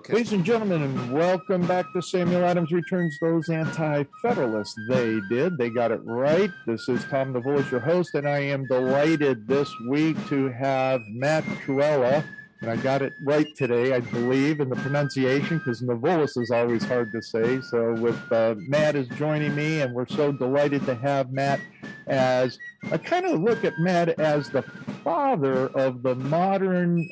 Okay. Ladies and gentlemen, and welcome back to Samuel Adams Returns Those Anti-Federalists. They did. They got it right. This is Tom Navolis, your host, and I am delighted this week to have Matt Trewhella. And I got it right today, I believe, in the pronunciation, because Navolis is always hard to say. So with Matt is joining me, and we're so delighted to have Matt as I kind of look at Matt as the father of the modern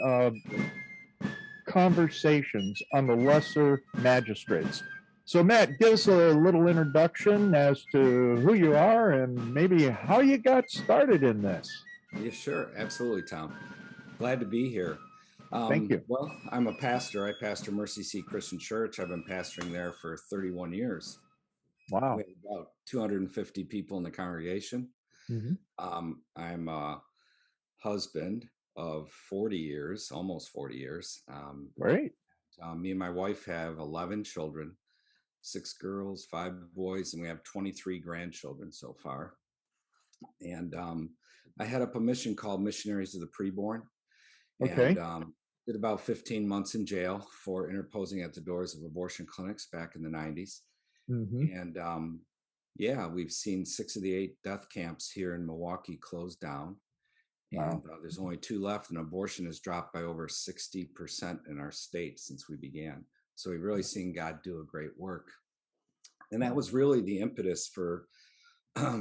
conversations on the lesser magistrates. So Matt, give us a little introduction as to who you are and maybe how you got started in this. Yeah, sure. Absolutely, Tom. Glad to be here. Thank you. Well, I'm a pastor. I pastor Mercy Seat Christian Church. I've been pastoring there for 31 years. Wow. We have about 250 people in the congregation. Mm-hmm. I'm a husband of 40 years, almost 40 years. Great. Me and my wife have 11 children, 6 girls, 5 boys, and we have 23 grandchildren so far. And I head up a mission called Missionaries of the Preborn. Okay. And did about 15 months in jail for interposing at the doors of abortion clinics back in the 90s. Mm-hmm. And yeah, we've seen 6 of the 8 death camps here in Milwaukee closed down. Wow. And there's only 2 left, and abortion has dropped by over 60% in our state since we began. So we've really seen God do a great work. And that was really the impetus for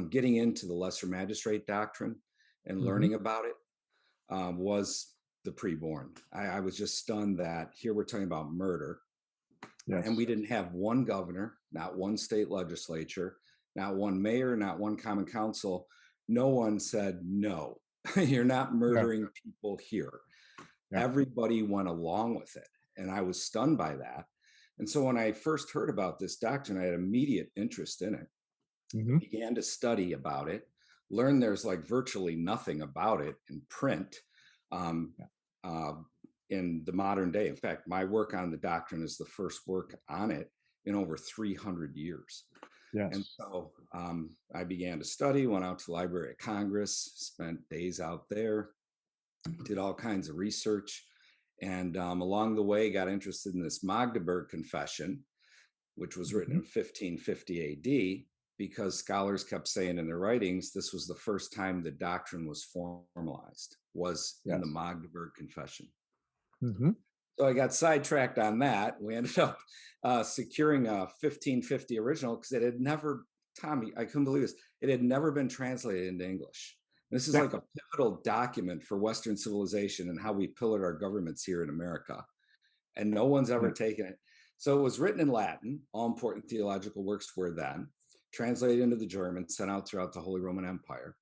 getting into the Lesser Magistrate doctrine and learning about it, was the preborn. I was just stunned that here we're talking about murder. Yes. And we didn't have one governor, not one state legislature, not one mayor, not one common council. No one said, no, you're not murdering people here. Yeah. Everybody went along with it. And I was stunned by that. And so when I first heard about this doctrine, I had immediate interest in it. Mm-hmm. Began to study about it, learned there's like virtually nothing about it in print in the modern day. In fact, my work on the doctrine is the first work on it in over 300 years. Yes. And so I began to study, went out to the Library of Congress, spent days out there, did all kinds of research, and along the way got interested in this Magdeburg Confession, which was written in 1550 AD, because scholars kept saying in their writings, this was the first time the doctrine was formalized, was in the Magdeburg Confession. Mm-hmm. So I got sidetracked on that. We ended up securing a 1550 original because it had never, Tommy, I couldn't believe this, it had never been translated into English. This is like a pivotal document for Western civilization and how we pillared our governments here in America. And no one's ever taken it. So it was written in Latin. All important theological works were then translated into the German, sent out throughout the Holy Roman Empire.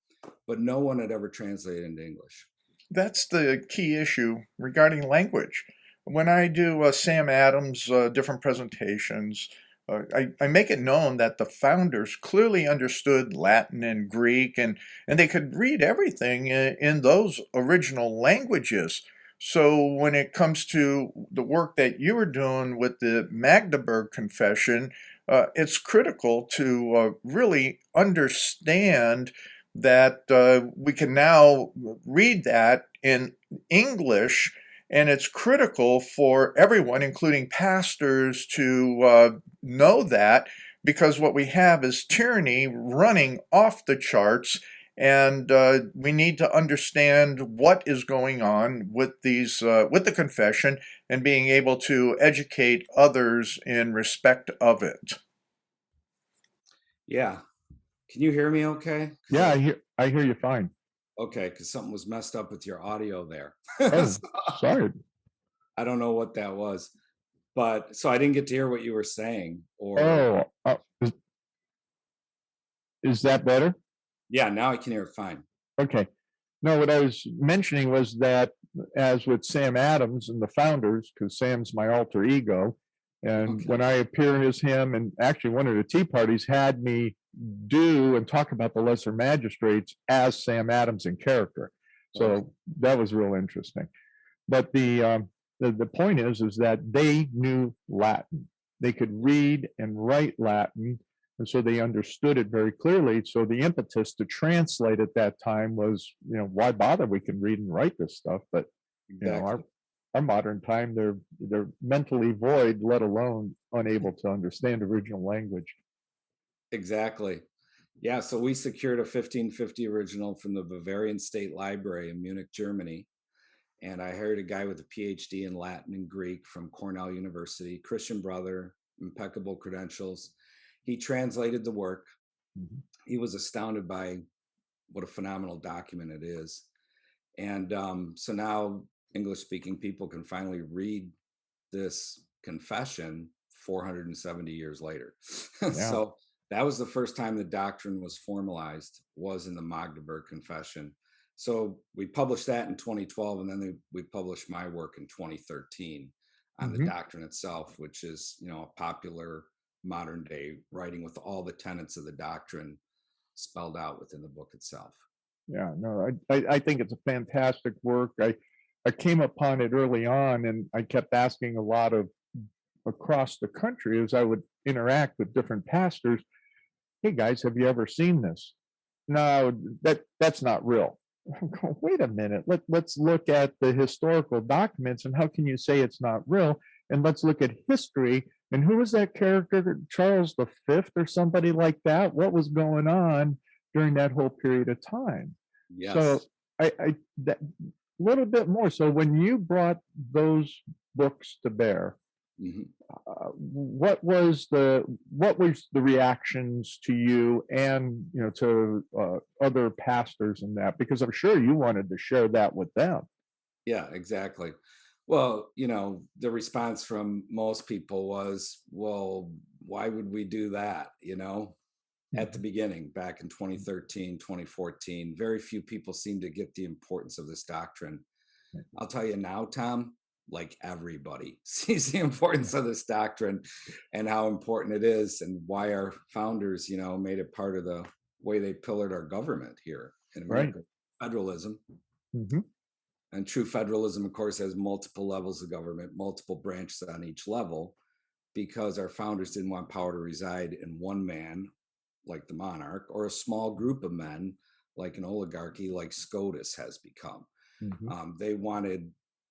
But no one had ever translated into English. That's the key issue regarding language. When I do Sam Adams different presentations, I make it known that the founders clearly understood Latin and Greek, and they could read everything in those original languages. So when it comes to the work that you were doing with the Magdeburg Confession, it's critical to really understand that we can now read that in English, and it's critical for everyone, including pastors, to know that, because what we have is tyranny running off the charts, and we need to understand what is going on with these, with the confession, and being able to educate others in respect of it. Yeah. Can you hear me okay? Yeah, I hear you fine. Okay, because something was messed up with your audio there. Oh, sorry. I don't know what that was. But so I didn't get to hear what you were saying. Or is that better? Yeah, now I can hear it fine. Okay. No, what I was mentioning was that, as with Sam Adams and the founders, because Sam's my alter ego, and when I appear as him, and actually one of the Tea Parties had me do and talk about the lesser magistrates as Sam Adams in character. So that was real interesting. But the point is that they knew Latin. They could read and write Latin, and so they understood it very clearly. So the impetus to translate at that time was, why bother? We can read and write this stuff. But exactly. our modern time, they're mentally void, let alone unable to understand original language. Exactly. Yeah, so we secured a 1550 original from the Bavarian State Library in Munich, Germany. And I hired a guy with a PhD in Latin and Greek from Cornell University, Christian brother, impeccable credentials. He translated the work. Mm-hmm. He was astounded by what a phenomenal document it is. And so now English-speaking people can finally read this confession 470 years later. Yeah. So that was the first time the doctrine was formalized, was in the Magdeburg Confession. So we published that in 2012, and then we published my work in 2013 on Mm-hmm. the doctrine itself, which is, a popular modern day writing with all the tenets of the doctrine spelled out within the book itself. Yeah, no, I think it's a fantastic work. I came upon it early on, and I kept asking a lot of across the country as I would interact with different pastors, hey guys, have you ever seen this? No, that's not real. Wait a minute, let's look at the historical documents, and how can you say it's not real? And let's look at history, and who was that character, Charles V or somebody like that? What was going on during that whole period of time? Yes. So I that little bit more. So when you brought those books to bear, Mm-hmm. What was the reactions to you and to other pastors and that? Because I'm sure you wanted to share that with them. Yeah, exactly. Well, the response from most people was, well, why would we do that? At the beginning, back in 2013, 2014, very few people seemed to get the importance of this doctrine. I'll tell you now, Tom, like everybody sees the importance of this doctrine and how important it is, and why our founders, made it part of the way they pillared our government here in America. Right. Federalism. Mm-hmm. And true federalism, of course, has multiple levels of government, multiple branches on each level, because our founders didn't want power to reside in one man, like the monarch, or a small group of men, like an oligarchy, like SCOTUS has become. Mm-hmm. They wanted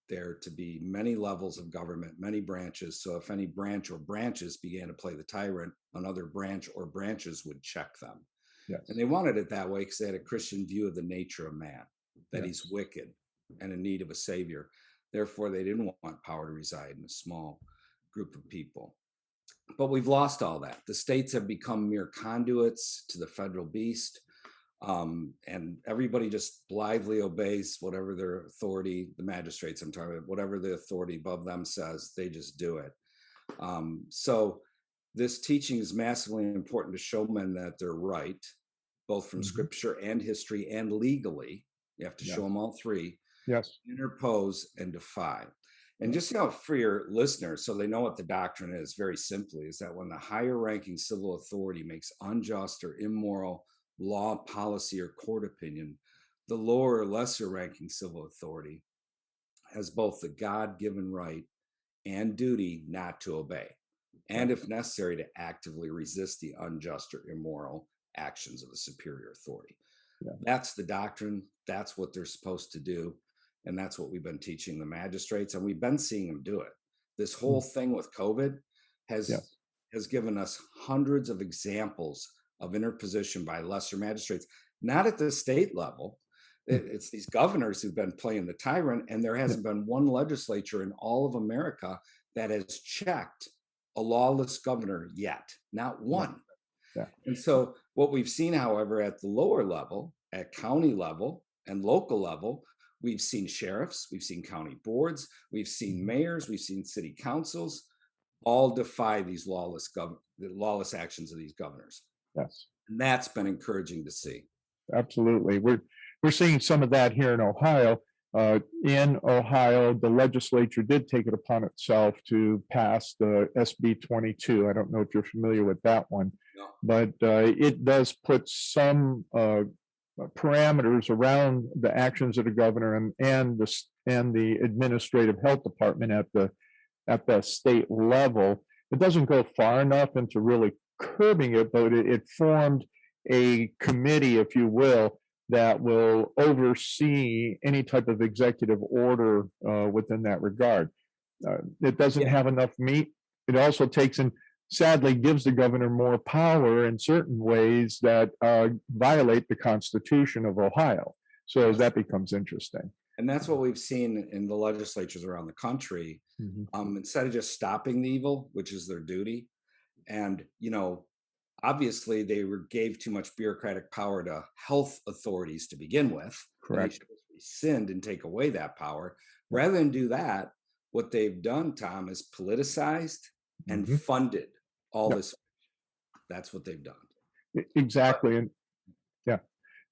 there to be many levels of government, many branches. So if any branch or branches began to play the tyrant, another branch or branches would check them. Yes. And they wanted it that way because they had a Christian view of the nature of man, that he's wicked and in need of a savior. Therefore, they didn't want power to reside in a small group of people. But we've lost all that. The states have become mere conduits to the federal beast. And everybody just blithely obeys whatever their authority, the magistrates I'm talking about, whatever the authority above them says, they just do it. So this teaching is massively important to show men that they're right, both from scripture and history and legally. You have to show them all three. Yes. Interpose and defy. And just for your listeners, so they know what the doctrine is, very simply, is that when the higher ranking civil authority makes unjust or immoral law, policy, or court opinion, the lower or lesser ranking civil authority has both the God-given right and duty not to obey, and if necessary, to actively resist the unjust or immoral actions of the superior authority. Yeah. That's the doctrine. That's what they're supposed to do. And that's what we've been teaching the magistrates, and we've been seeing them do it. This whole thing with COVID has given us hundreds of examples of interposition by lesser magistrates, not at the state level. It's these governors who've been playing the tyrant, and there hasn't been one legislature in all of America that has checked a lawless governor yet, not one. Yeah. And so what we've seen, however, at the lower level, at county level and local level, we've seen sheriffs, we've seen county boards, we've seen mayors, we've seen city councils, all defy these lawless actions of these governors. Yes. And that's been encouraging to see. Absolutely. We're seeing some of that here in Ohio. In Ohio, the legislature did take it upon itself to pass the SB 22. I don't know if you're familiar with that one, but it does put some parameters around the actions of the governor and the administrative health department at the state level. It doesn't go far enough into really curbing it, but it formed a committee, if you will, that will oversee any type of executive order within that regard. It doesn't have enough meat. It also takes and sadly gives the governor more power in certain ways that violate the Constitution of Ohio. So that becomes interesting. And that's what we've seen in the legislatures around the country. Instead of just stopping the evil, which is their duty, and obviously they gave too much bureaucratic power to health authorities to begin with. Correct. They rescind and take away that power. Rather than do that, what they've done, Tom, is politicized and funded all this. That's what they've done. Exactly. And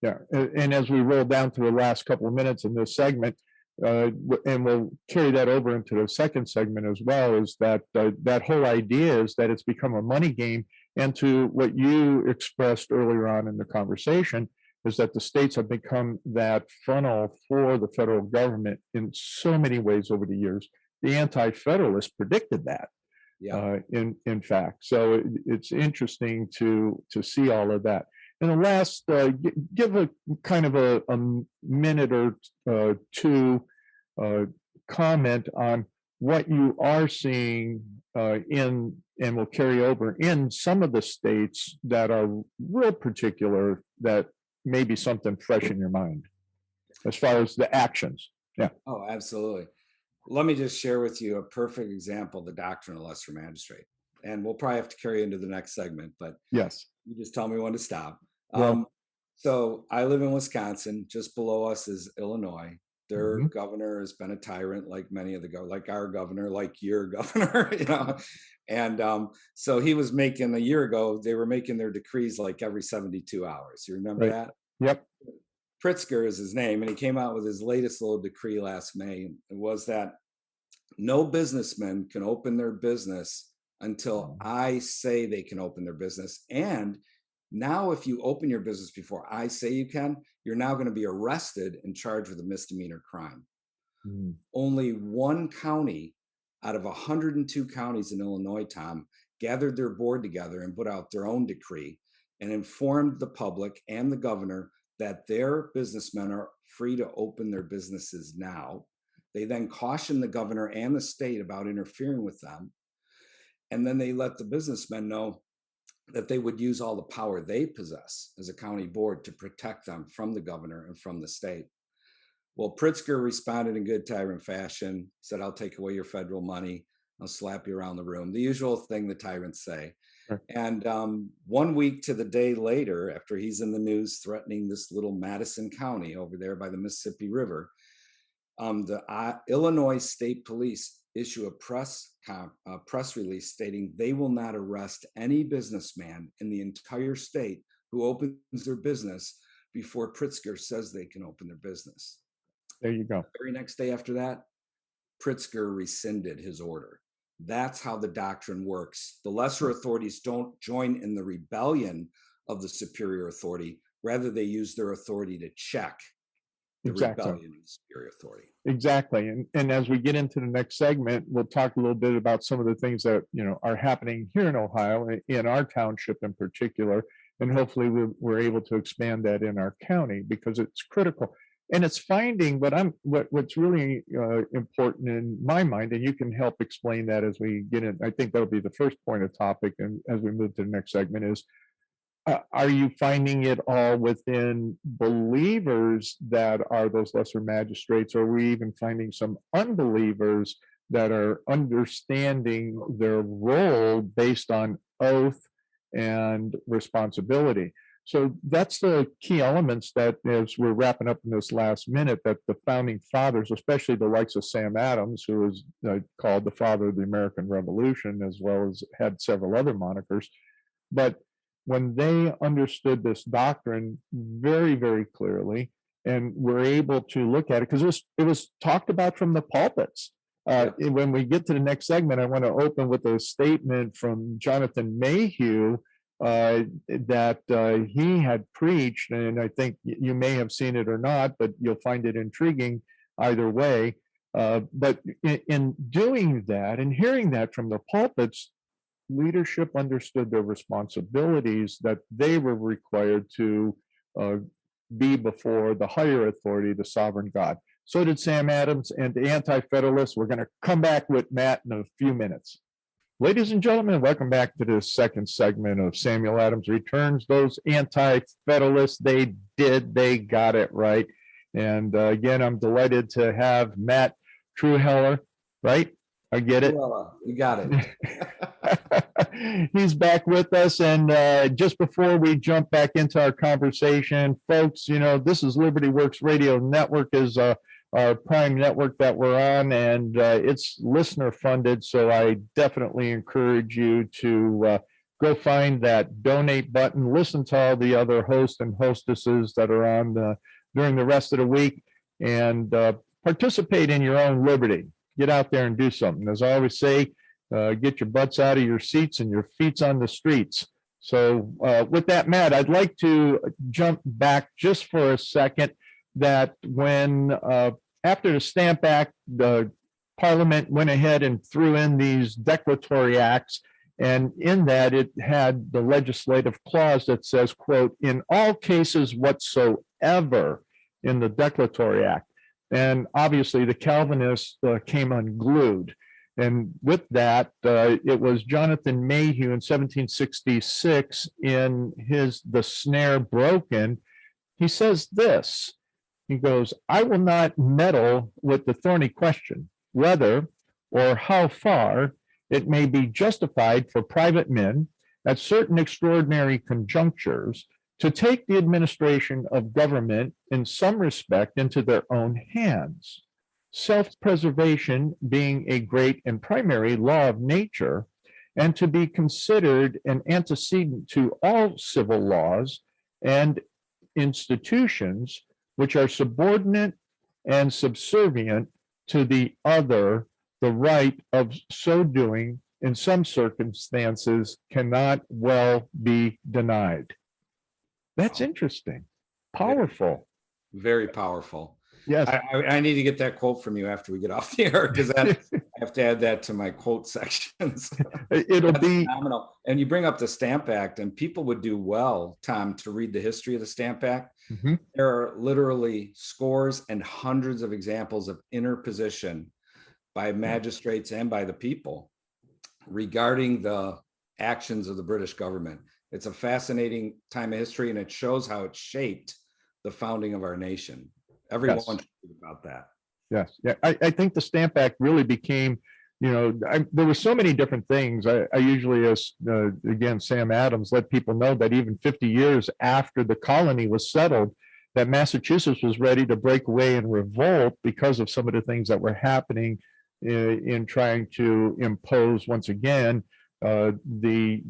and as we roll down to the last couple of minutes in this segment, and we'll carry that over into the second segment as well, is that that whole idea is that it's become a money game. And to what you expressed earlier on in the conversation, is that the states have become that funnel for the federal government in so many ways over the years. The Anti-Federalists predicted that, in fact. So it's interesting to see all of that. And the last, give a kind of a minute or two comment on what you are seeing in, and will carry over in some of the states that are real particular, that may be something fresh in your mind as far as the actions. Oh, absolutely. Let me just share with you a perfect example, the Doctrine of Lesser Magistrate. And we'll probably have to carry into the next segment, but yes, you just tell me when to stop. Well, so I live in Wisconsin. Just below us is Illinois. Their governor has been a tyrant, like many of like our governor, like your governor, And so he was making, a year ago, they were making their decrees like every 72 hours. You remember that? Yep. Pritzker is his name, and he came out with his latest little decree last May. It was that no businessman can open their business until I say they can open their business. And now, if you open your business before I say you can, you're now going to be arrested and charged with a misdemeanor crime. Only one county out of 102 counties in Illinois, Tom, gathered their board together and put out their own decree and informed the public and the governor that their businessmen are free to open their businesses now. They then cautioned the governor and the state about interfering with them. And then they let the businessmen know that they would use all the power they possess as a county board to protect them from the governor and from the state. Well, Pritzker responded in good tyrant fashion, said, I'll take away your federal money. I'll slap you around the room. The usual thing the tyrants say. Sure. And 1 week to the day later, after he's in the news threatening this little Madison County over there by the Mississippi River, the Illinois State Police issue a press release stating they will not arrest any businessman in the entire state who opens their business before Pritzker says they can open their business. There you go. The very next day after that, Pritzker rescinded his order. That's how the doctrine works. The lesser authorities don't join in the rebellion of the superior authority. Rather, they use their authority to check the rebellion of the superior authority. Exactly. And as we get into the next segment, we'll talk a little bit about some of the things that are happening here in Ohio, in our township in particular, and hopefully we're able to expand that in our county, because it's critical. And it's finding, but what's really important in my mind, and you can help explain that as we get in. I think that'll be the first point of topic, and as we move to the next segment, is are you finding it all within believers that are those lesser magistrates, or are we even finding some unbelievers that are understanding their role based on oath and responsibility? So that's the key elements that, as we're wrapping up in this last minute, that the founding fathers, especially the likes of Sam Adams, who is called the father of the American Revolution, as well as had several other monikers, but when they understood this doctrine very, very clearly, and were able to look at it, because it was talked about from the pulpits. When we get to the next segment, I want to open with a statement from Jonathan Mayhew that he had preached, and I think you may have seen it or not, but you'll find it intriguing either way. But in doing that and hearing that from the pulpits, leadership understood their responsibilities, that they were required to be before the higher authority, the sovereign God. So did Sam Adams and the Anti-Federalists. We're going to come back with Matt in a few minutes. Ladies and gentlemen, welcome back to this second segment of Samuel Adams Returns. Those Anti-Federalists, they got it right. And again, I'm delighted to have Matt Trewhella, right? I get it. You got it. He's back with us. And just before we jump back into our conversation, folks, this is Liberty Works Radio Network is our prime network that we're on, and it's listener funded. So I definitely encourage you to go find that donate button, listen to all the other hosts and hostesses that are on during the rest of the week, and participate in your own liberty. Get out there and do something. As I always say, get your butts out of your seats and your feet's on the streets. So with that, Matt, I'd like to jump back just for a second. That when after the Stamp Act, the Parliament went ahead and threw in these declaratory acts, and in that it had the legislative clause that says, quote, in all cases whatsoever in the Declaratory Act. And obviously the Calvinists came unglued. And with that, it was Jonathan Mayhew in 1766 in his The Snare Broken. He says this. He goes, I will not meddle with the thorny question, whether or how far it may be justified for private men at certain extraordinary conjunctures to take the administration of government in some respect into their own hands, self-preservation being a great and primary law of nature, and to be considered an antecedent to all civil laws and institutions which are subordinate and subservient to the other. The right of so doing in some circumstances cannot well be denied. That's interesting. Powerful. Very powerful. Yes. I need to get that quote from you after we get off the air, because I have to add that to my quote sections. It'll be phenomenal. And you bring up the Stamp Act, and people would do well, Tom, to read the history of the Stamp Act. Mm-hmm. There are literally scores and hundreds of examples of interposition by magistrates and by the people regarding the actions of the British government. It's a fascinating time of history, and it shows how it shaped the founding of our nation. Everyone should think about that. Yes. Yeah. I think the Stamp Act really became, there were so many different things. I usually, as again, Sam Adams let people know that even 50 years after the colony was settled, that Massachusetts was ready to break away and revolt because of some of the things that were happening in trying to impose, once again, the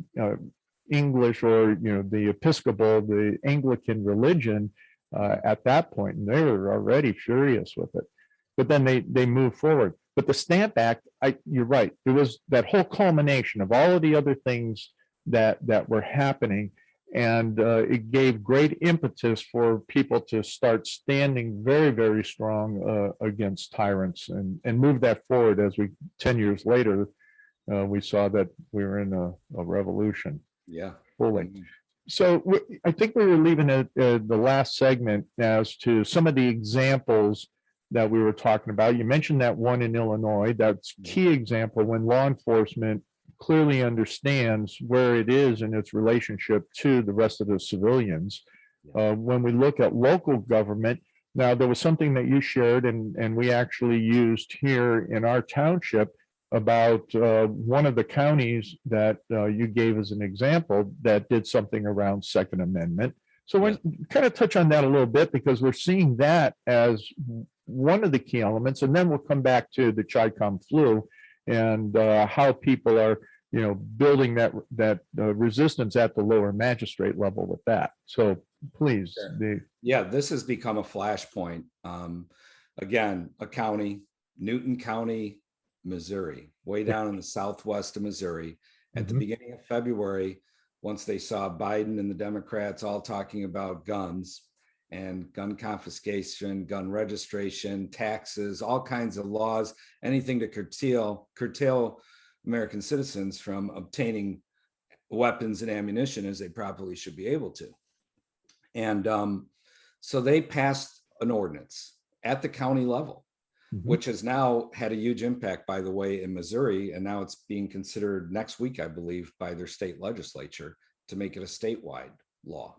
English or, the Episcopal, the Anglican religion at that point, and they were already furious with it. But then they moved forward. But the Stamp Act, you're right, it was that whole culmination of all of the other things that were happening, and it gave great impetus for people to start standing very, very strong against tyrants and move that forward. As 10 years later, we saw that we were in a revolution. Yeah, fully. So I think we were leaving at the last segment as to some of the examples that we were talking about. You mentioned that one in Illinois. That's key example when law enforcement clearly understands where it is in its relationship to the rest of the civilians. When we look at local government, now there was something that you shared and we actually used here in our township about one of the counties that you gave as an example that did something around Second Amendment. So we're kind of touch on that a little bit, because we're seeing that as one of the key elements, and then we'll come back to the Chi-Com flu and how people are, building that resistance at the lower magistrate level with that. So please. Sure. This has become a flashpoint. Again, a county, Newton County, Missouri, way down in the southwest of Missouri. At the beginning of February, once they saw Biden and the Democrats all talking about guns and gun confiscation, gun registration, taxes, all kinds of laws, anything to curtail American citizens from obtaining weapons and ammunition as they properly should be able to. And So they passed an ordinance at the county level, which has now had a huge impact, by the way, in Missouri. And now it's being considered next week, I believe, by their state legislature to make it a statewide law.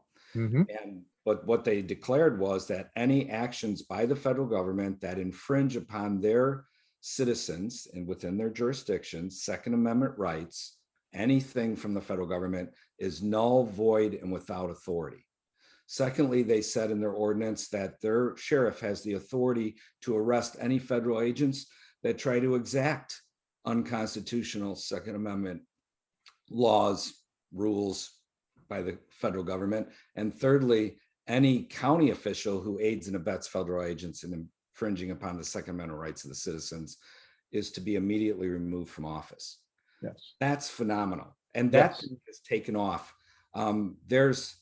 But what they declared was that any actions by the federal government that infringe upon their citizens and within their jurisdictions, Second Amendment rights, anything from the federal government is null, void, and without authority. Secondly, they said in their ordinance that their sheriff has the authority to arrest any federal agents that try to exact unconstitutional Second Amendment laws, rules by the federal government. And thirdly, any county official who aids and abets federal agents in infringing upon the Second Amendment rights of the citizens is to be immediately removed from office. Yes. That's phenomenal. And that has taken off. There's,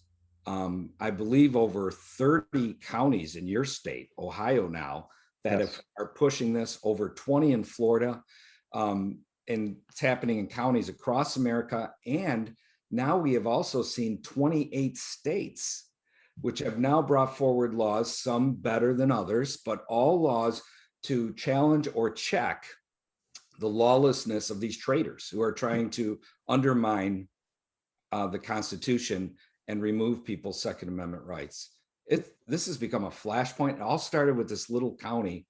I believe, over 30 counties in your state, Ohio now, that are pushing this, over 20 in Florida. And it's happening in counties across America. And now we have also seen 28 states which have now brought forward laws, some better than others, but all laws to challenge or check the lawlessness of these traitors who are trying to undermine the Constitution and remove people's Second Amendment rights. This has become a flashpoint. It all started with this little county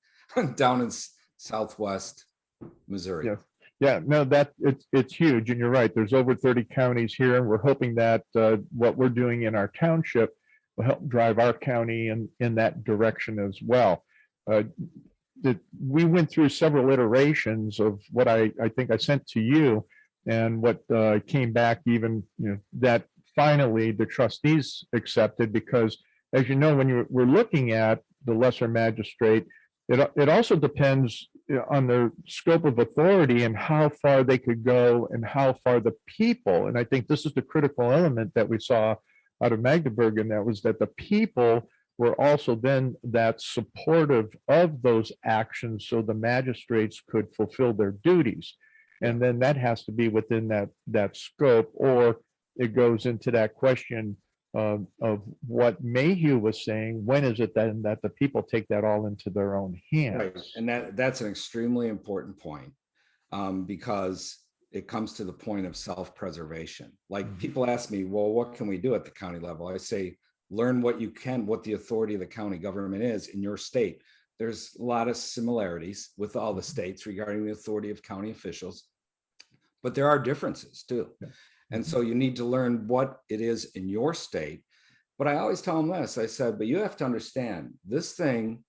down in Southwest Missouri. Yeah, no, it's huge, and you're right. There's over 30 counties here, and we're hoping that what we're doing in our township will help drive our county in that direction as well. We went through several iterations of what I think I sent to you, and what came back, even that finally the trustees accepted, because as you know, when we're looking at the lesser magistrate, it also depends on their scope of authority and how far they could go and how far the people, and I think this is the critical element that we saw out of Magdeburg, and that was that the people were also then that supportive of those actions so the magistrates could fulfill their duties. And then that has to be within that scope, or it goes into that question of what Mayhew was saying. When is it then that the people take that all into their own hands? Right. And that's an extremely important point, because it comes to the point of self-preservation. Like people ask me, well, what can we do at the county level? I say, learn what you can, what the authority of the county government is in your state. There's a lot of similarities with all the states regarding the authority of county officials, but there are differences too. And so you need to learn what it is in your state. But I always tell them this, I said, but you have to understand this thing,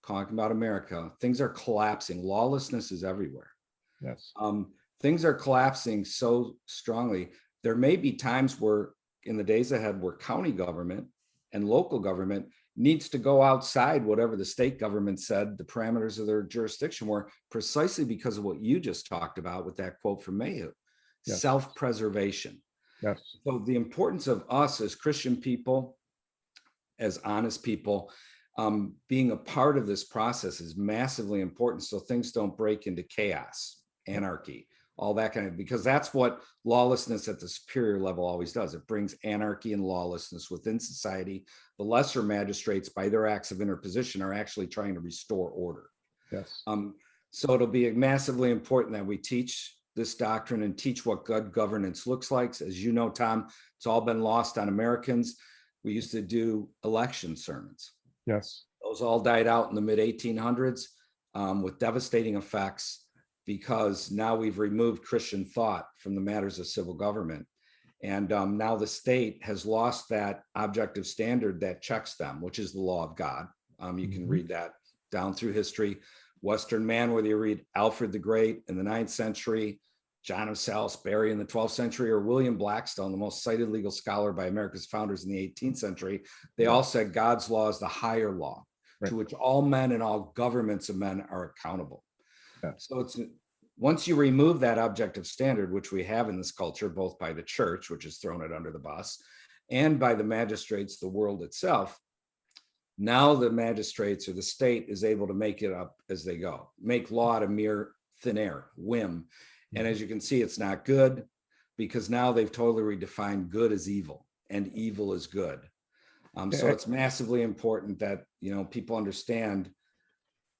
talking about America, things are collapsing. Lawlessness is everywhere. Yes. Things are collapsing so strongly. There may be times where in the days ahead where county government and local government needs to go outside whatever the state government said the parameters of their jurisdiction were, precisely because of what you just talked about with that quote from Mayhew. Yes. Self-preservation. Yes. So the importance of us as Christian people, as honest people, being a part of this process is massively important, so things don't break into chaos, anarchy, all that kind of, because that's what lawlessness at the superior level always does. It brings anarchy and lawlessness within society. The lesser magistrates, by their acts of interposition, are actually trying to restore order. Yes. So it'll be massively important that we teach this doctrine and teach what good governance looks like. As you know, Tom, it's all been lost on Americans. We used to do election sermons. Yes. Those all died out in the mid-1800s with devastating effects, because now we've removed Christian thought from the matters of civil government. And now the state has lost that objective standard that checks them, which is the law of God. You can read that down through history. Western man, whether you read Alfred the Great in the 9th century, John of Salisbury in the 12th century, or William Blackstone, the most cited legal scholar by America's founders in the 18th century, they all said God's law is the higher law, to which all men and all governments of men are accountable. So it's, once you remove that objective standard, which we have in this culture, both by the church, which has thrown it under the bus, and by the magistrates, the world itself, now the magistrates or the state is able to make it up as they go, make law out of mere thin air, whim. And as you can see, it's not good, because now they've totally redefined good as evil and evil as good. So it's massively important that, people understand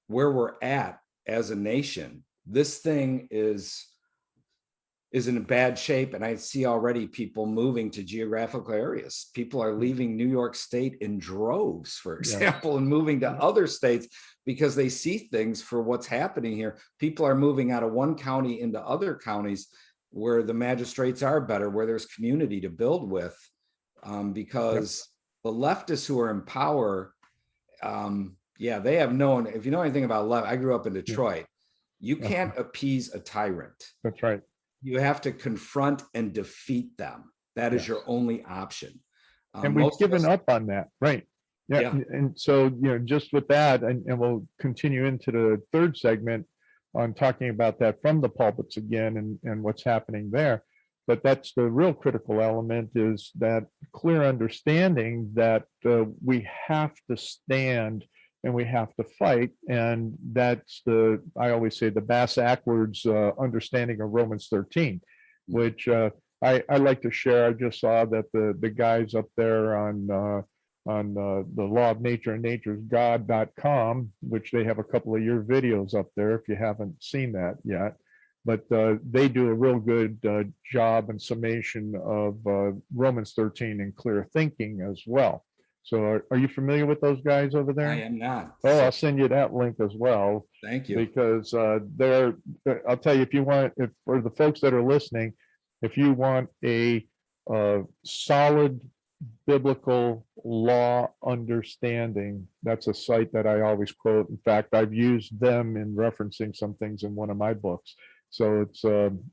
where we're at as a nation. This thing is in a bad shape. And I see already people moving to geographical areas. People are leaving New York State in droves, for example, and moving to other states because they see things for what's happening here. People are moving out of one county into other counties where the magistrates are better, where there's community to build with, because the leftists who are in power, they have known, if you know anything about left, I grew up in Detroit, you can't appease a tyrant. That's right. You have to confront and defeat them. That is your only option. And we've given up on that, right? Yeah. And so, just with that, and we'll continue into the third segment on talking about that from the pulpits again and what's happening there. But that's the real critical element, is that clear understanding that we have to stand and we have to fight. And that's I always say, the bass-ackwards understanding of Romans 13, which I like to share. I just saw that the guys up there on the law of nature and naturesgod.com, which they have a couple of your videos up there if you haven't seen that yet. But they do a real good job and summation of Romans 13 and clear thinking as well. So are you familiar with those guys over there? I am not. Oh, I'll send you that link as well. Thank you. Because I'll tell you, if for the folks that are listening, if you want a solid biblical law understanding, that's a site that I always quote. In fact, I've used them in referencing some things in one of my books. So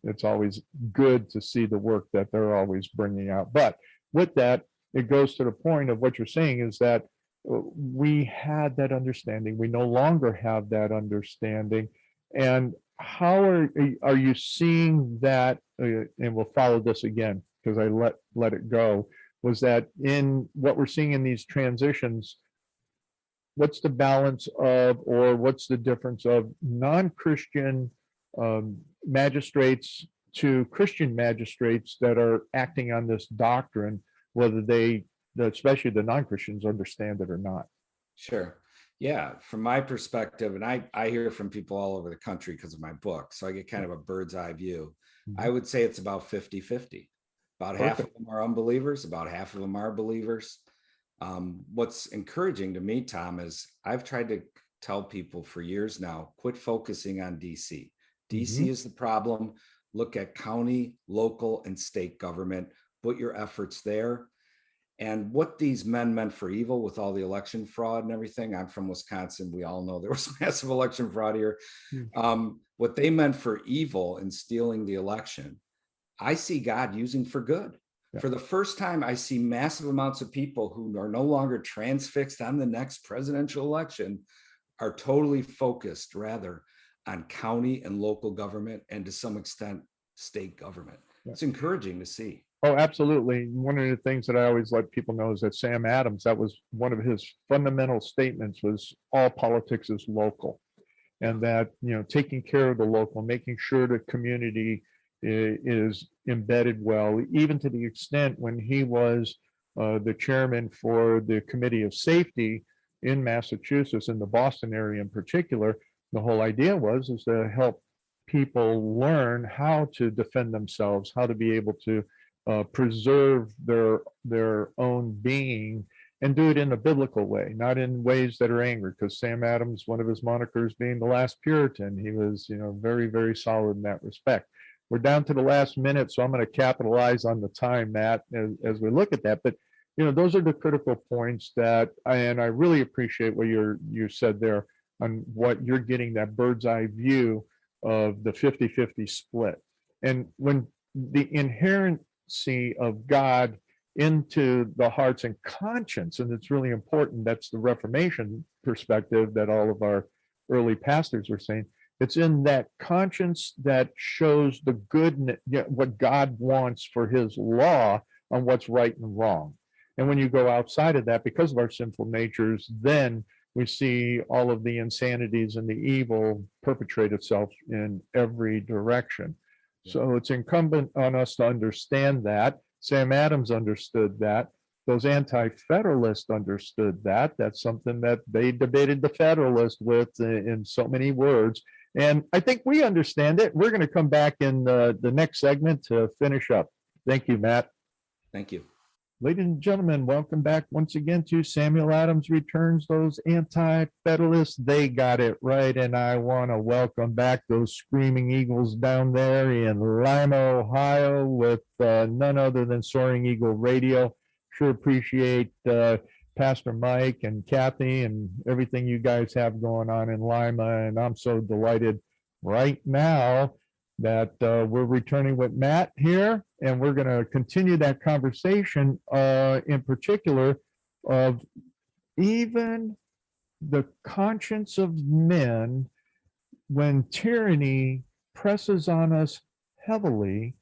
it's always good to see the work that they're always bringing out. But with that, it goes to the point of what you're saying, is that we had that understanding. We no longer have that understanding. And how are you seeing that? And we'll follow this again because I let it go. Was that in what we're seeing in these transitions? What's the balance of, or what's the difference of non-Christian magistrates to Christian magistrates that are acting on this doctrine, whether especially the non-Christians, understand it or not? Sure. Yeah. From my perspective, and I hear from people all over the country because of my book, so I get kind of a bird's eye view. I would say it's about 50-50. About half of them are unbelievers, about half of them are believers. What's encouraging to me, Tom, is I've tried to tell people for years now, quit focusing on DC. DC is the problem. Look at county, local, and state government. Put your efforts there. And what these men meant for evil with all the election fraud and everything, I'm from Wisconsin. We all know there was massive election fraud here. What they meant for evil in stealing the election, I see God using for good. For the first time, I see massive amounts of people who are no longer transfixed on the next presidential election, are totally focused rather on county and local government, and to some extent, state government. It's encouraging to see. Oh, absolutely. One of the things that I always let people know is that Sam Adams, that was one of his fundamental statements, was all politics is local. And that, taking care of the local, making sure the community is embedded well, even to the extent when he was the chairman for the Committee of Safety in Massachusetts, in the Boston area in particular. The whole idea is to help people learn how to defend themselves, how to be able to preserve their own being, and do it in a biblical way, not in ways that are angry. Because Sam Adams, one of his monikers being the last Puritan, he was, very, very solid in that respect. We're down to the last minute, so I'm going to capitalize on the time, Matt, as we look at that. But those are the critical points that, and I really appreciate what you said there on what you're getting, that bird's eye view of the 50-50 split. And when the inherency of God into the hearts and conscience, and it's really important, that's the Reformation perspective that all of our early pastors were saying. It's in that conscience that shows the good, what God wants for his law on what's right and wrong. And when you go outside of that, because of our sinful natures, then we see all of the insanities and the evil perpetrate itself in every direction. So it's incumbent on us to understand that. Sam Adams understood that. those anti-federalists understood that. That's something that they debated the Federalist with in so many words. And I think we understand it. We're going to come back in the next segment to finish up. Thank you, Matt. Thank you. Ladies and gentlemen, welcome back once again to Samuel Adams Returns. Those anti-federalists, they got it right. And I want to welcome back those screaming eagles down there in Lima, Ohio, with none other than Soaring Eagle Radio. Sure appreciate Pastor Mike and Kathy and everything you guys have going on in Lima. And I'm so delighted right now that we're returning with Matt here, and we're going to continue that conversation in particular of even the conscience of men when tyranny presses on us heavily,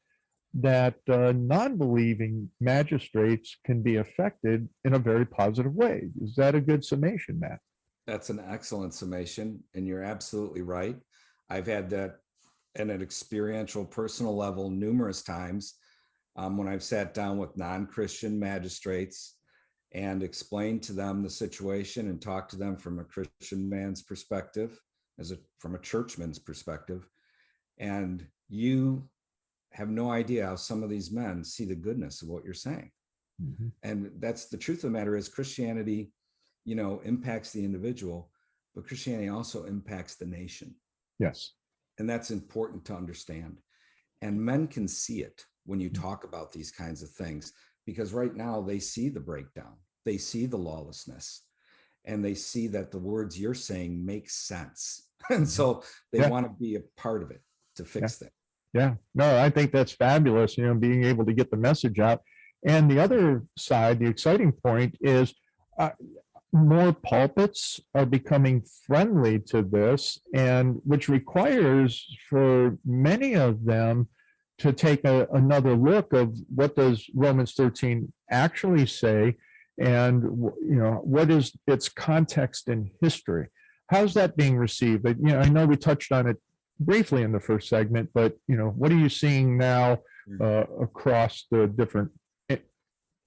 that non-believing magistrates can be affected in a very positive way. Is that a good summation, Matt? That's an excellent summation, and you're absolutely right. I've had that at an experiential, personal level numerous times when I've sat down with non-Christian magistrates and explained to them the situation and talked to them from a Christian man's perspective, from a churchman's perspective. And you have no idea how some of these men see the goodness of what you're saying. Mm-hmm. And that's the truth of the matter is Christianity, impacts the individual, but Christianity also impacts the nation. Yes. And that's important to understand. And men can see it when you talk about these kinds of things, because right now they see the breakdown, they see the lawlessness, and they see that the words you're saying make sense. And so they want to be a part of it to fix things. Yeah, no, I think that's fabulous, being able to get the message out. And the other side, the exciting point is more pulpits are becoming friendly to this, and which requires for many of them to take another look of what does Romans 13 actually say, and what is its context in history. How's that being received? I know we touched on it briefly in the first segment, but what are you seeing now across the different?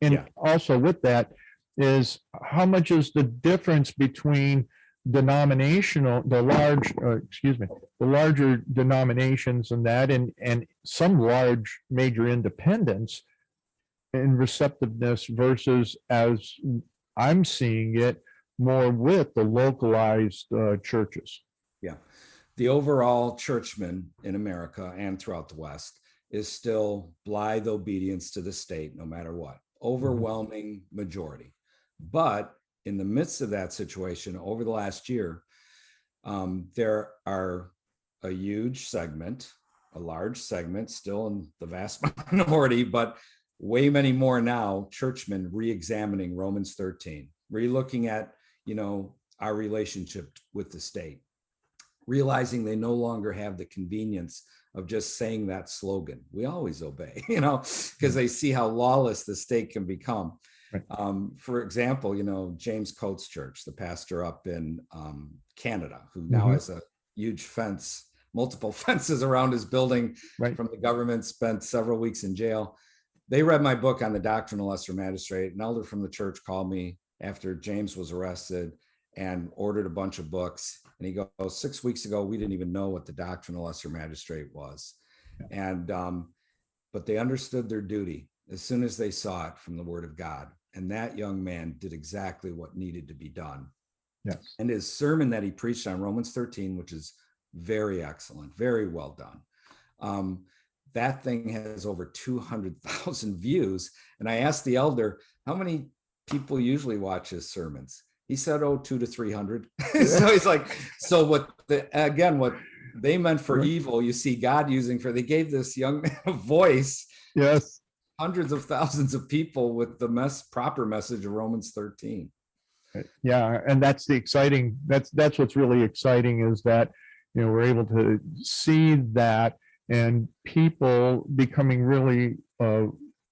And also with that is how much is the difference between the larger denominations and that, and some large major independents in receptiveness versus, as I'm seeing it, more with the localized churches. Yeah. The overall churchman in America and throughout the West is still blithe obedience to the state, no matter what. Overwhelming majority. But in the midst of that situation, over the last year, there are a huge segment, a large segment, still in the vast minority, but way many more now, churchmen re-examining Romans 13, re-looking at, our relationship with the state, realizing they no longer have the convenience of just saying that slogan, we always obey, because they see how lawless the state can become. Right. For example, James Coates Church, the pastor up in Canada, who now has a huge fence, multiple fences around his building from the government, spent several weeks in jail. They read my book on the Doctrine of Lesser Magistrate. An elder from the church called me after James was arrested and ordered a bunch of books. And he goes, 6 weeks ago, we didn't even know what the Doctrine of Lesser Magistrate was. And, but they understood their duty as soon as they saw it from the Word of God. And that young man did exactly what needed to be done. Yes. And his sermon that he preached on Romans 13, which is very excellent, very well done. That thing has over 200,000 views. And I asked the elder, how many people usually watch his sermons? He said, 200 to 300. So he's like, so what they meant for evil, you see God using for, they gave this young man a voice. Yes. Hundreds of thousands of people with the proper message of Romans 13. Yeah, and that's the exciting, that's what's really exciting, is that we're able to see that, and people becoming really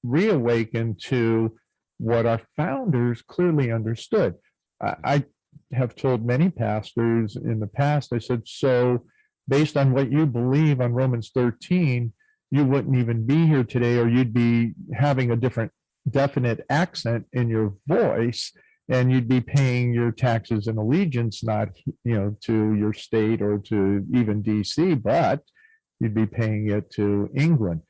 reawakened to what our founders clearly understood. I have told many pastors in the past, I said, so based on what you believe on Romans 13, you wouldn't even be here today, or you'd be having a different definite accent in your voice, and you'd be paying your taxes and allegiance not to your state or to even DC, but you'd be paying it to England.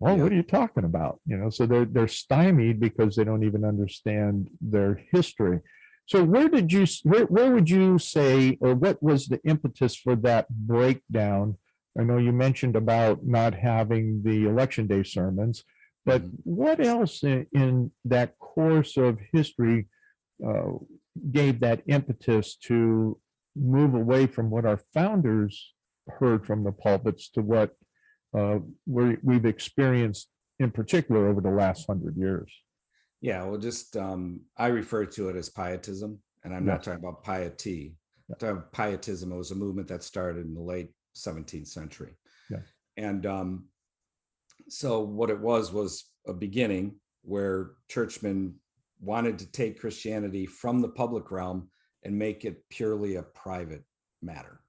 Well, what are you talking about? So they're stymied because they don't even understand their history. So where would you say, or what was the impetus for that breakdown? I know you mentioned about not having the election day sermons, but what else in that course of history gave that impetus to move away from what our founders heard from the pulpits to what we've experienced in particular over the last 100 years? Yeah, well, just I refer to it as pietism, and I'm not talking about piety. I'm talking about pietism. It was a movement that started in the late 17th century. Yeah. And so what it was a beginning where churchmen wanted to take Christianity from the public realm and make it purely a private matter.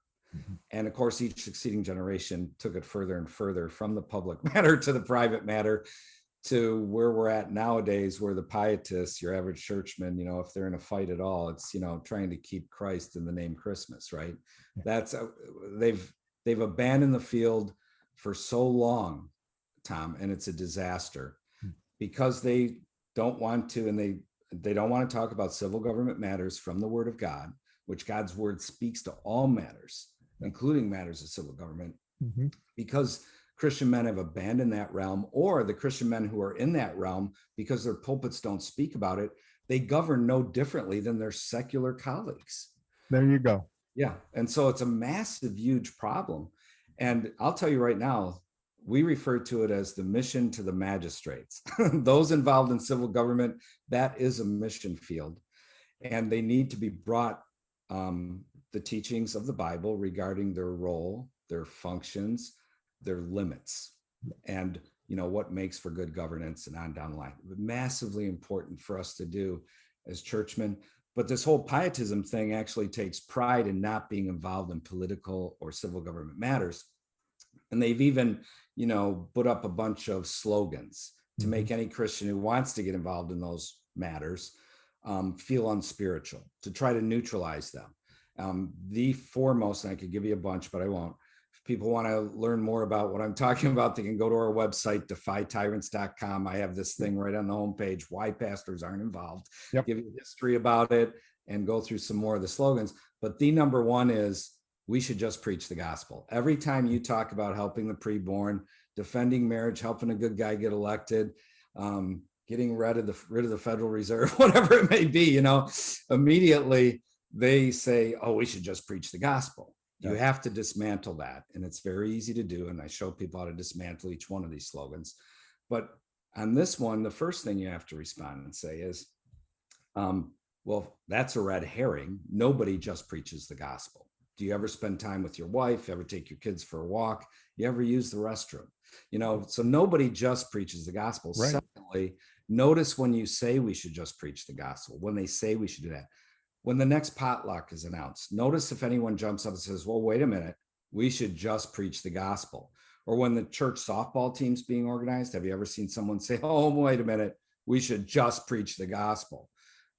And of course, each succeeding generation took it further and further from the public matter to the private matter, to where we're at nowadays, where the pietists, your average churchman, if they're in a fight at all, it's, trying to keep Christ in the name Christmas, right? That's, they've abandoned the field for so long, Tom, and it's a disaster because they don't want to, and they don't want to talk about civil government matters from the Word of God, which God's Word speaks to all matters, including matters of civil government, because Christian men have abandoned that realm, or the Christian men who are in that realm, because their pulpits don't speak about it, they govern no differently than their secular colleagues. There you go. Yeah. And so it's a massive, huge problem. And I'll tell you right now, we refer to it as the mission to the magistrates. Those involved in civil government, that is a mission field. And they need to be brought the teachings of the Bible regarding their role, their functions, their limits, and what makes for good governance, and on down the line. Massively important for us to do as churchmen. But this whole pietism thing actually takes pride in not being involved in political or civil government matters. And they've even, put up a bunch of slogans to make any Christian who wants to get involved in those matters feel unspiritual, to try to neutralize them. The foremost, and I could give you a bunch, but I won't. If people want to learn more about what I'm talking about, they can go to our website, defytyrants.com. I have this thing right on the homepage, why pastors aren't involved. Give you history about it and go through some more of the slogans. But the number one is, we should just preach the gospel. Every time you talk about helping the preborn, defending marriage, helping a good guy get elected, getting rid of the Federal Reserve, whatever it may be, immediately they say, oh, we should just preach the gospel. You have to dismantle that. And it's very easy to do. And I show people how to dismantle each one of these slogans. But on this one, the first thing you have to respond and say is, well, that's a red herring. Nobody just preaches the gospel. Do you ever spend time with your wife? Ever take your kids for a walk? You ever use the restroom? So nobody just preaches the gospel. Right. Secondly, notice when you say we should just preach the gospel, when they say we should do that. When the next potluck is announced, notice if anyone jumps up and says, well, wait a minute, we should just preach the gospel. Or when the church softball team's being organized, have you ever seen someone say, oh, wait a minute, we should just preach the gospel?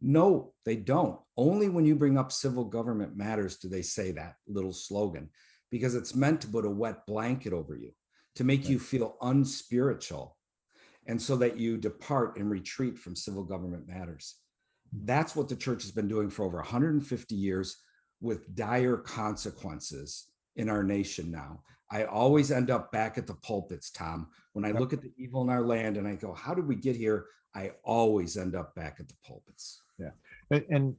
No, they don't. Only when you bring up civil government matters do they say that little slogan, because it's meant to put a wet blanket over you, to make you feel unspiritual, and so that you depart and retreat from civil government matters. That's what the church has been doing for over 150 years with dire consequences in our nation now. I always end up back at the pulpits, Tom. When I look at the evil in our land and I go, how did we get here? I always end up back at the pulpits. Yeah. And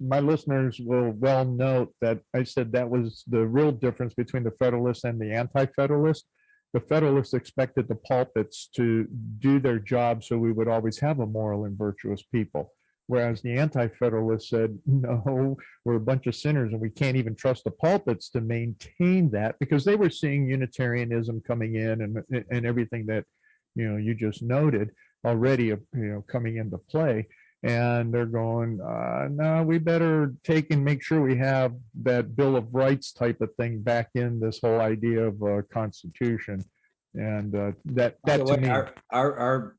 my listeners will well note that I said that was the real difference between the Federalists and the Anti-Federalists. The Federalists expected the pulpits to do their job so we would always have a moral and virtuous people. Whereas the Anti-Federalists said, no, we're a bunch of sinners and we can't even trust the pulpits to maintain that, because they were seeing Unitarianism coming in and everything that, you just noted already, coming into play. And they're going, no, we better take and make sure we have that Bill of Rights type of thing back in this whole idea of Constitution. And that to me, our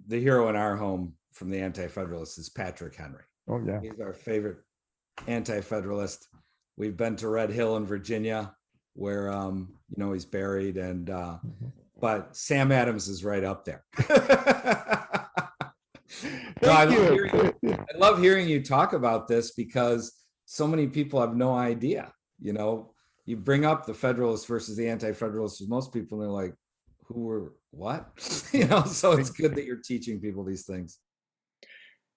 the hero in our home from the Anti-Federalists is Patrick Henry. Oh, yeah. He's our favorite Anti-Federalist. We've been to Red Hill in Virginia, where he's buried, and but Sam Adams is right up there. No, I love hearing you talk about this, because so many people have no idea. You bring up the Federalists versus the Anti-Federalists with most people, and they're like, who were what? So it's good that you're teaching people these things.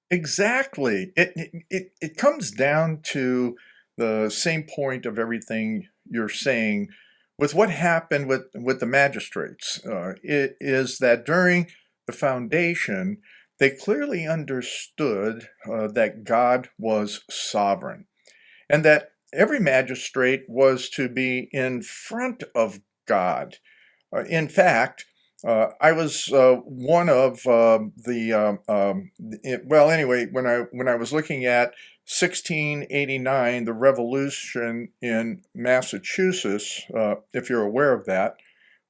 Exactly. It comes down to the same point of everything you're saying with what happened with the magistrates. It is that during the foundation, they clearly understood that God was sovereign, and that every magistrate was to be in front of God. In fact, I was one of when I was looking at 1689, the revolution in Massachusetts, if you're aware of that,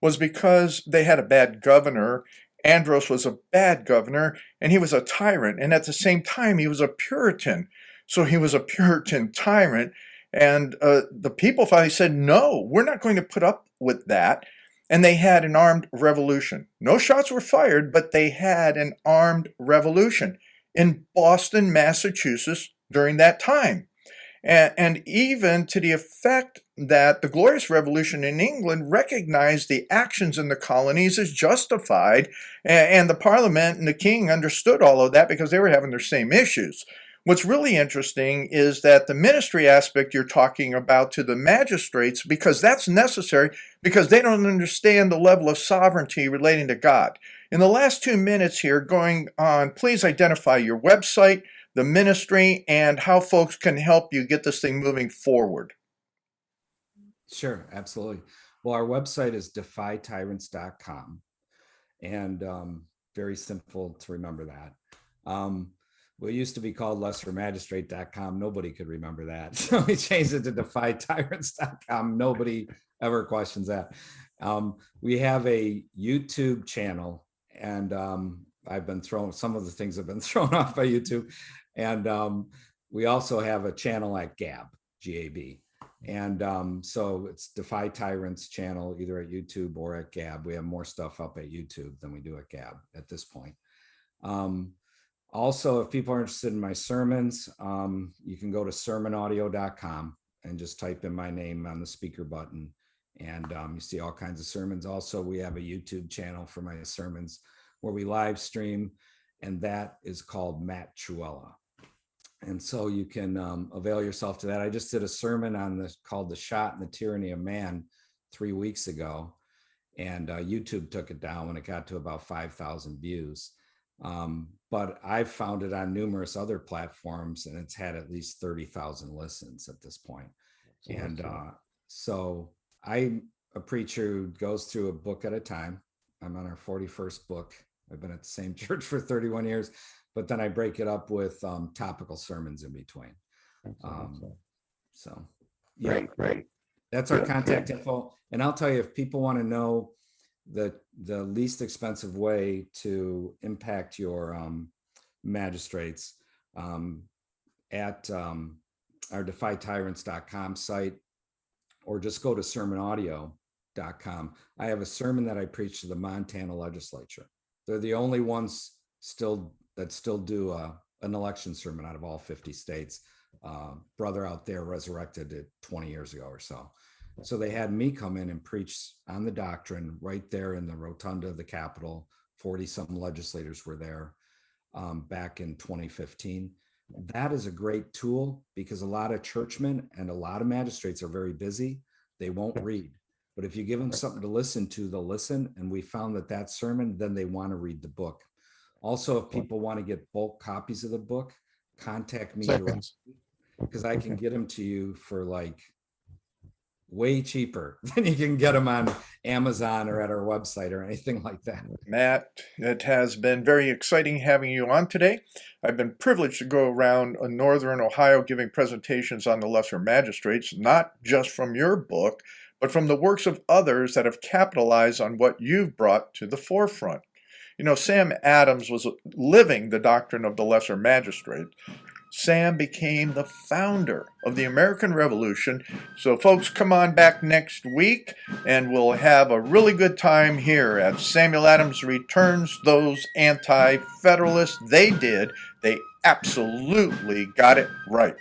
was because they had a bad governor. Andros was a bad governor, and he was a tyrant. And at the same time, he was a Puritan. So he was a Puritan tyrant. And the people finally said, no, we're not going to put up with that. And they had an armed revolution. No shots were fired, but they had an armed revolution in Boston, Massachusetts during that time. And even to the effect that the Glorious Revolution in England recognized the actions in the colonies as justified, and the Parliament and the King understood all of that because they were having their same issues. What's really interesting is that the ministry aspect you're talking about to the magistrates, because that's necessary, because they don't understand the level of sovereignty relating to God. In the last 2 minutes here going on, please identify your website, the ministry, and how folks can help you get this thing moving forward. Sure, absolutely. Well, our website is defytyrants.com, and very simple to remember that. We used to be called lessermagistrate.com. Nobody could remember that. So we changed it to defytyrants.com. Nobody ever questions that. We have a YouTube channel, and some of the things have been thrown off by YouTube. And we also have a channel at Gab, G-A-B. And so it's Defy Tyrants channel, either at YouTube or at Gab. We have more stuff up at YouTube than we do at Gab at this point. Also, if people are interested in my sermons, you can go to sermonaudio.com and just type in my name on the speaker button, and you see all kinds of sermons. Also, we have a YouTube channel for my sermons where we live stream, and that is called Matt Trewhella. And so you can avail yourself to that. I just did a sermon called The Shot and the Tyranny of Man 3 weeks ago, and YouTube took it down when it got to about 5,000 views. But I've found it on numerous other platforms, and it's had at least 30,000 listens at this point. And so I'm a preacher who goes through a book at a time. I'm on our 41st book. I've been at the same church for 31 years, but then I break it up with topical sermons in between. So yeah, Great. That's our contact info. And I'll tell you, if people want to know the least expensive way to impact your magistrates, at our defytyrants.com site, or just go to sermonaudio.com. I have a sermon that I preach to the Montana legislature. They're the only ones that still do an election sermon out of all 50 states. Brother out there resurrected it 20 years ago or so. So they had me come in and preach on the doctrine right there in the rotunda of the Capitol. 40-something legislators were there back in 2015. That is a great tool, because a lot of churchmen and a lot of magistrates are very busy. They won't read. But if you give them something to listen to, they'll listen. And we found that sermon, then they want to read the book. Also, if people want to get bulk copies of the book, contact me directly, because I can get them to you for like way cheaper than you can get them on Amazon or at our website or anything like that. Matt, it has been very exciting having you on today. I've been privileged to go around northern Ohio giving presentations on the Lesser Magistrates, not just from your book, but from the works of others that have capitalized on what you've brought to the forefront. You know, Sam Adams was living the doctrine of the Lesser Magistrate. Sam became the founder of the American Revolution. So folks, come on back next week and we'll have a really good time here as Samuel Adams returns those anti-federalists. They absolutely got it right.